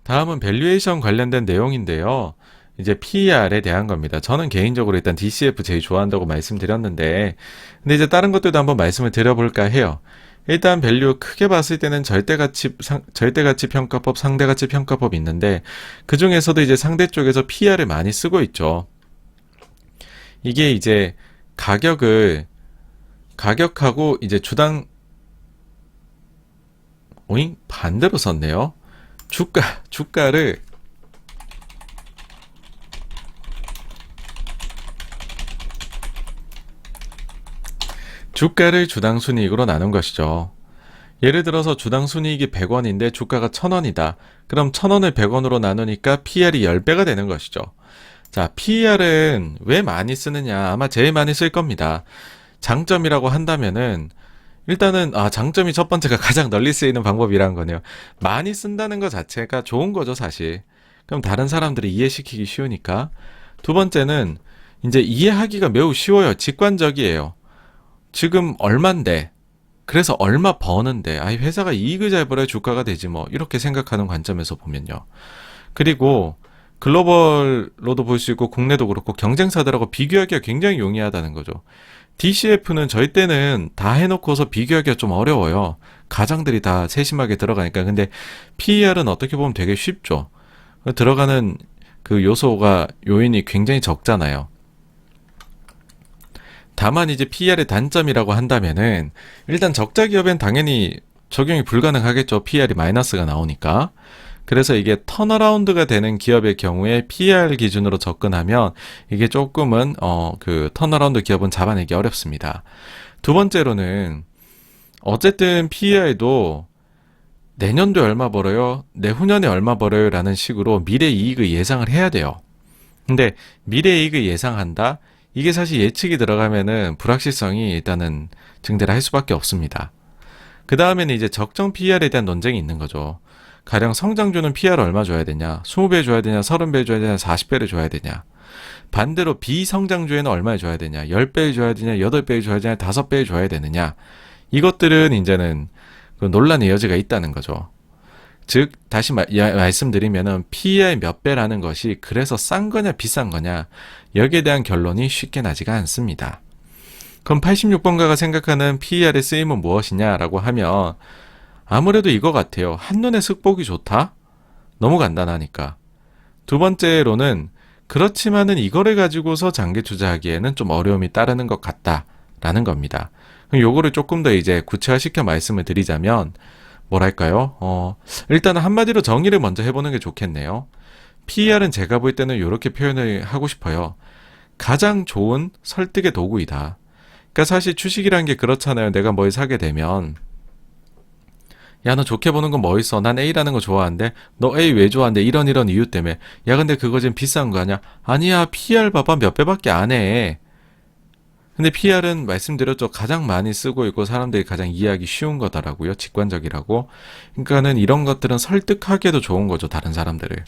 다음은 밸류에이션 관련된 내용인데요. 이제 PER에 대한 겁니다. 저는 개인적으로 일단 DCF 제일 좋아한다고 말씀드렸는데, 근데 이제 다른 것들도 한번 말씀을 드려볼까 해요. 일단 밸류 크게 봤을 때는 절대가치 평가법, 상대가치 평가법이 있는데, 그 중에서도 이제 상대 쪽에서 PER을 많이 쓰고 있죠. 이게 이제 가격하고 이제 오잉? 반대로 썼네요. 주가를 주당 순이익으로 나눈 것이죠. 예를 들어서 주당 순이익이 100원인데 주가가 1000원이다. 그럼 1000원을 100원으로 나누니까 PER이 10배가 되는 것이죠. 자, PER은 왜 많이 쓰느냐? 아마 제일 많이 쓸 겁니다. 장점이라고 한다면은 일단은 장점이 첫 번째가 가장 널리 쓰이는 방법이라는 거네요. 많이 쓴다는 것 자체가 좋은 거죠, 사실. 그럼 다른 사람들이 이해시키기 쉬우니까. 두 번째는 이제 이해하기가 매우 쉬워요. 직관적이에요. 지금 얼만데, 그래서 얼마 버는데, 회사가 이익을 잘 벌어야 주가가 되지 뭐, 이렇게 생각하는 관점에서 보면요. 그리고 글로벌로도 볼 수 있고 국내도 그렇고 경쟁사들하고 비교하기가 굉장히 용이하다는 거죠. DCF는 저희 때는 다 해놓고서 비교하기가 좀 어려워요. 가정들이 다 세심하게 들어가니까. 근데 PER은 어떻게 보면 되게 쉽죠. 들어가는 그 요인이 굉장히 적잖아요. 다만 이제 PER의 단점이라고 한다면은 일단 적자 기업엔 당연히 적용이 불가능하겠죠. PER이 마이너스가 나오니까. 그래서 이게 턴어라운드가 되는 기업의 경우에 PER 기준으로 접근하면 이게 조금은 그 턴어라운드 기업은 잡아내기 어렵습니다. 두 번째로는 어쨌든 PER도 내년도에 얼마 벌어요? 내후년에 얼마 벌어요? 라는 식으로 미래 이익을 예상을 해야 돼요. 근데 미래 이익을 예상한다? 이게 사실 예측이 들어가면은 불확실성이 일단은 증대를 할 수밖에 없습니다. 그 다음에는 이제 적정 PER에 대한 논쟁이 있는 거죠. 가령 성장주는 PER 얼마 줘야 되냐? 20배 줘야 되냐? 30배 줘야 되냐? 40배를 줘야 되냐? 반대로 비성장주에는 얼마를 줘야 되냐? 10배를 줘야 되냐? 8배를 줘야 되냐? 5배를 줘야 되느냐? 이것들은 이제는 그 논란의 여지가 있다는 거죠. 즉 다시 말씀드리면은 PER 몇 배라는 것이 그래서 싼 거냐 비싼 거냐 여기에 대한 결론이 쉽게 나지가 않습니다. 그럼 86번가가 생각하는 PER의 쓰임은 무엇이냐라고 하면 아무래도 이거 같아요. 한눈에 슥보기 좋다? 너무 간단하니까. 두 번째로는 그렇지만은 이거를 가지고서 장기 투자하기에는 좀 어려움이 따르는 것 같다라는 겁니다. 그럼 요거를 조금 더 이제 구체화시켜 말씀을 드리자면 뭐랄까요? 일단은 한마디로 정의를 먼저 해보는 게 좋겠네요. PER은 제가 볼 때는 이렇게 표현을 하고 싶어요. 가장 좋은 설득의 도구이다. 그러니까 사실 주식이란 게 그렇잖아요. 내가 뭘 사게 되면 야, 너 좋게 보는 건 뭐 있어? 난 A라는 거 좋아하는데 너 A 왜 좋아하는데 이런 이유 때문에. 야, 근데 그거 지금 비싼 거 아니야? 아니야, PER 봐봐 몇 배밖에 안 해. 근데 PER은 말씀드렸죠. 가장 많이 쓰고 있고 사람들이 가장 이해하기 쉬운 거더라고요. 직관적이라고. 그러니까는 이런 것들은 설득하기에도 좋은 거죠. 다른 사람들을.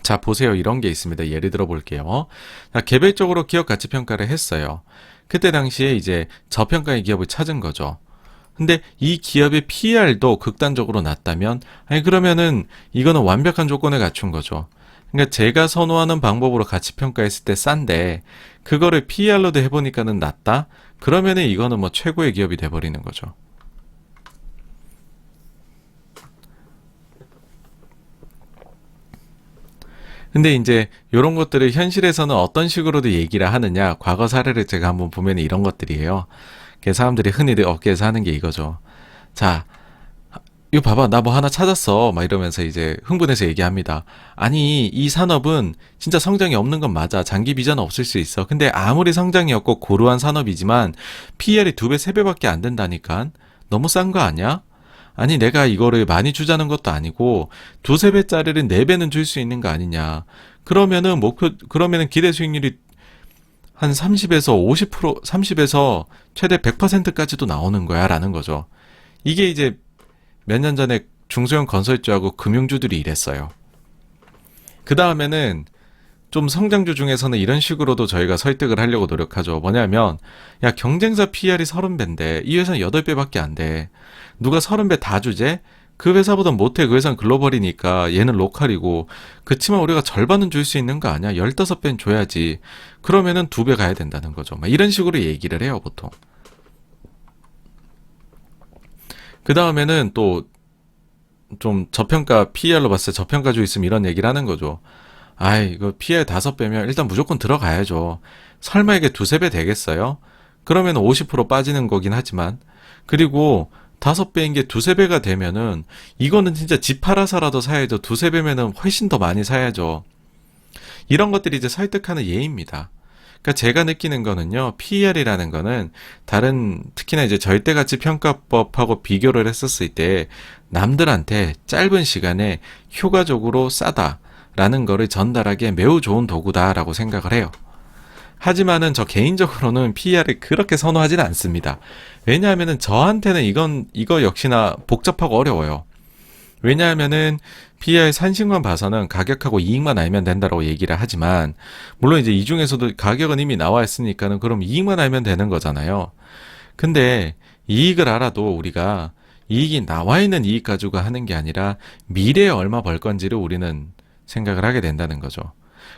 자, 보세요. 이런 게 있습니다. 예를 들어 볼게요. 자, 개별적으로 기업 가치 평가를 했어요. 그때 당시에 이제 저평가의 기업을 찾은 거죠. 근데 이 기업의 PER도 극단적으로 낮다면 그러면은 이거는 완벽한 조건을 갖춘 거죠. 그러니까 제가 선호하는 방법으로 가치 평가했을 때 싼데 그거를 PER로도 해보니까는 낮다? 그러면은 이거는 뭐 최고의 기업이 돼버리는 거죠. 근데 이제 이런 것들을 현실에서는 어떤 식으로도 얘기를 하느냐, 과거 사례를 제가 한번 보면 이런 것들이에요. 사람들이 흔히들 어깨에서 하는 게 이거죠. 자, 이거 봐봐, 나 뭐 하나 찾았어. 막 이러면서 이제 흥분해서 얘기합니다. 아니, 이 산업은 진짜 성장이 없는 건 맞아. 장기 비전은 없을 수 있어. 근데 아무리 성장이 없고 고루한 산업이지만 PER이 2배, 3배밖에 안 된다니까. 너무 싼 거 아니야? 아니, 내가 이거를 많이 주자는 것도 아니고 2, 3배짜리를 4배는 줄 수 있는 거 아니냐. 그러면은 기대 수익률이 한 30에서 50%, 30에서 최대 100%까지도 나오는 거야 라는 거죠. 이게 이제 몇 년 전에 중소형 건설주하고 금융주들이 이랬어요. 그 다음에는 좀 성장주 중에서는 이런 식으로도 저희가 설득을 하려고 노력하죠. 뭐냐면 야, 경쟁사 PER이 30배인데 이 회사는 8배밖에 안 돼. 누가 30배 다 주제? 그 회사보단 못해. 그 회사는 글로벌이니까 얘는 로컬이고. 그치만 우리가 절반은 줄 수 있는 거 아니야? 15배는 줘야지. 그러면은 2배 가야 된다는 거죠. 막 이런 식으로 얘기를 해요, 보통. 그 다음에는 또 좀 저평가 PER로 봤을 때 저평가주 있으면 이런 얘기를 하는 거죠. 아이, 이거 PER 5배면 일단 무조건 들어가야죠. 설마 이게 2~3배 되겠어요? 그러면 50% 빠지는 거긴 하지만. 그리고 5배인 게 2~3배가 되면은 이거는 진짜 집 팔아서라도 사야죠. 2~3배면은 훨씬 더 많이 사야죠. 이런 것들이 이제 설득하는 예입니다. 그러니까 제가 느끼는 거는요, PER이라는 거는 다른 특히나 이제 절대가치 평가법하고 비교를 했었을 때 남들한테 짧은 시간에 효과적으로 싸다라는 거를 전달하기에 매우 좋은 도구다라고 생각을 해요. 하지만은 저 개인적으로는 PER을 그렇게 선호하지는 않습니다. 왜냐하면은 저한테는 이거 역시나 복잡하고 어려워요. 왜냐하면은 PER 산신만 봐서는 가격하고 이익만 알면 된다고 얘기를 하지만, 물론 이제 이 중에서도 가격은 이미 나와 있으니까는 그럼 이익만 알면 되는 거잖아요. 근데 이익을 알아도 우리가 이익이 나와 있는 이익 가지고 하는 게 아니라 미래에 얼마 벌 건지를 우리는 생각을 하게 된다는 거죠.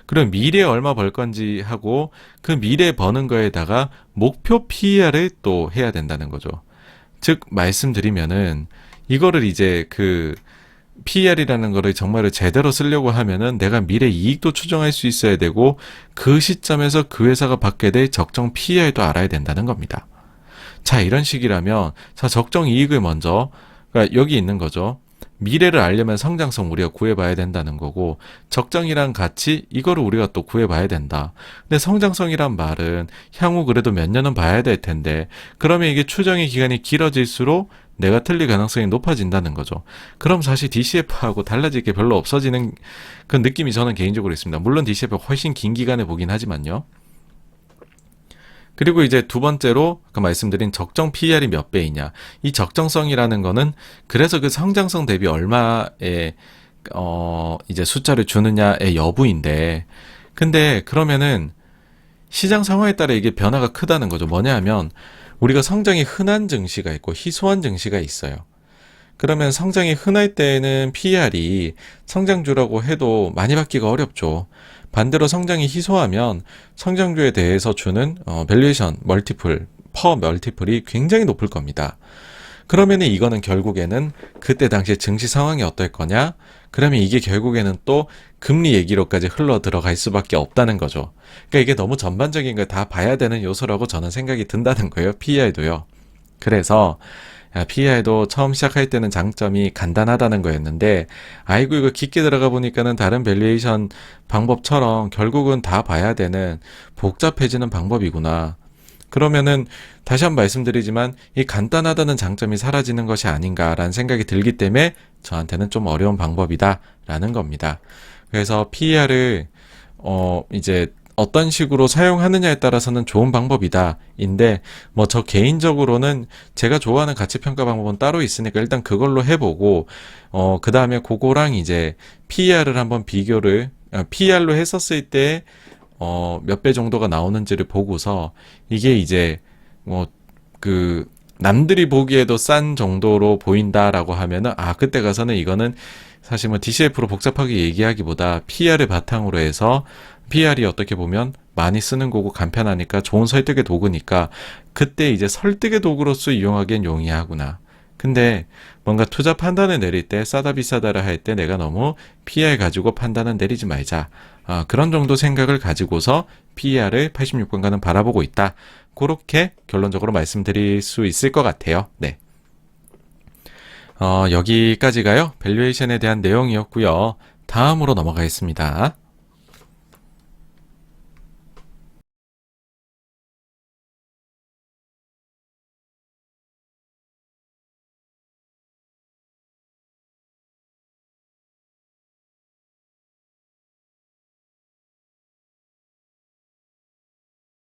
그럼 미래에 얼마 벌 건지 하고 그 미래에 버는 거에다가 목표 PER을 또 해야 된다는 거죠. 즉 말씀드리면은 이거를 이제 그 PER이라는 거를 정말로 제대로 쓰려고 하면은 내가 미래 이익도 추정할 수 있어야 되고 그 시점에서 그 회사가 받게 될 적정 PER도 알아야 된다는 겁니다. 자, 이런 식이라면 자, 적정 이익을 먼저, 그러니까 여기 있는 거죠. 미래를 알려면 성장성 우리가 구해봐야 된다는 거고, 적정이란 가치 이거를 우리가 또 구해봐야 된다. 근데 성장성이란 말은 향후 그래도 몇 년은 봐야 될 텐데, 그러면 이게 추정의 기간이 길어질수록 내가 틀릴 가능성이 높아진다는 거죠. 그럼 사실 DCF하고 달라질 게 별로 없어지는 그 느낌이 저는 개인적으로 있습니다. 물론 DCF가 훨씬 긴 기간에 보긴 하지만요. 그리고 이제 두 번째로 아까 말씀드린 적정 PER이 몇 배이냐. 이 적정성이라는 거는 그래서 그 성장성 대비 얼마의 이제 숫자를 주느냐의 여부인데, 근데 그러면은 시장 상황에 따라 이게 변화가 크다는 거죠. 뭐냐 하면 우리가 성장이 흔한 증시가 있고 희소한 증시가 있어요. 그러면 성장이 흔할 때에는 PER이 성장주라고 해도 많이 받기가 어렵죠. 반대로 성장이 희소하면 성장주에 대해서 주는 밸류에이션 멀티플, 퍼 멀티플이 굉장히 높을 겁니다. 그러면 이거는 결국에는 그때 당시에 증시 상황이 어떨 거냐? 그러면 이게 결국에는 또 금리 얘기로까지 흘러 들어갈 수밖에 없다는 거죠. 그러니까 이게 너무 전반적인 걸 다 봐야 되는 요소라고 저는 생각이 든다는 거예요. PER도요. 그래서 PER도 처음 시작할 때는 장점이 간단하다는 거였는데, 아이고 이거 깊게 들어가 보니까는 다른 밸류에이션 방법처럼 결국은 다 봐야 되는 복잡해지는 방법이구나. 그러면은 다시 한번 말씀드리지만 이 간단하다는 장점이 사라지는 것이 아닌가라는 생각이 들기 때문에 저한테는 좀 어려운 방법이다라는 겁니다. 그래서 PER을 이제 어떤 식으로 사용하느냐에 따라서는 좋은 방법이다인데, 뭐 저 개인적으로는 제가 좋아하는 가치평가 방법은 따로 있으니까 일단 그걸로 해보고 그 다음에 그거랑 이제 PER을 한번 비교를 PER로 했었을 때 몇 배 정도가 나오는지를 보고서 이게 이제 뭐 그 남들이 보기에도 싼 정도로 보인다라고 하면은 그때 가서는 이거는 사실 뭐 DCF로 복잡하게 얘기하기보다 PER을 바탕으로 해서 PER이 어떻게 보면 많이 쓰는 거고 간편하니까 좋은 설득의 도구니까 그때 이제 설득의 도구로서 이용하기엔 용이하구나. 근데 뭔가 투자 판단을 내릴 때 싸다 비싸다를 할 때 내가 너무 PER 가지고 판단은 내리지 말자. 그런 정도 생각을 가지고서 PER을 86번가는 바라보고 있다. 그렇게 결론적으로 말씀드릴 수 있을 것 같아요. 네. 여기까지가요. 밸류에이션에 대한 내용이었고요. 다음으로 넘어가겠습니다.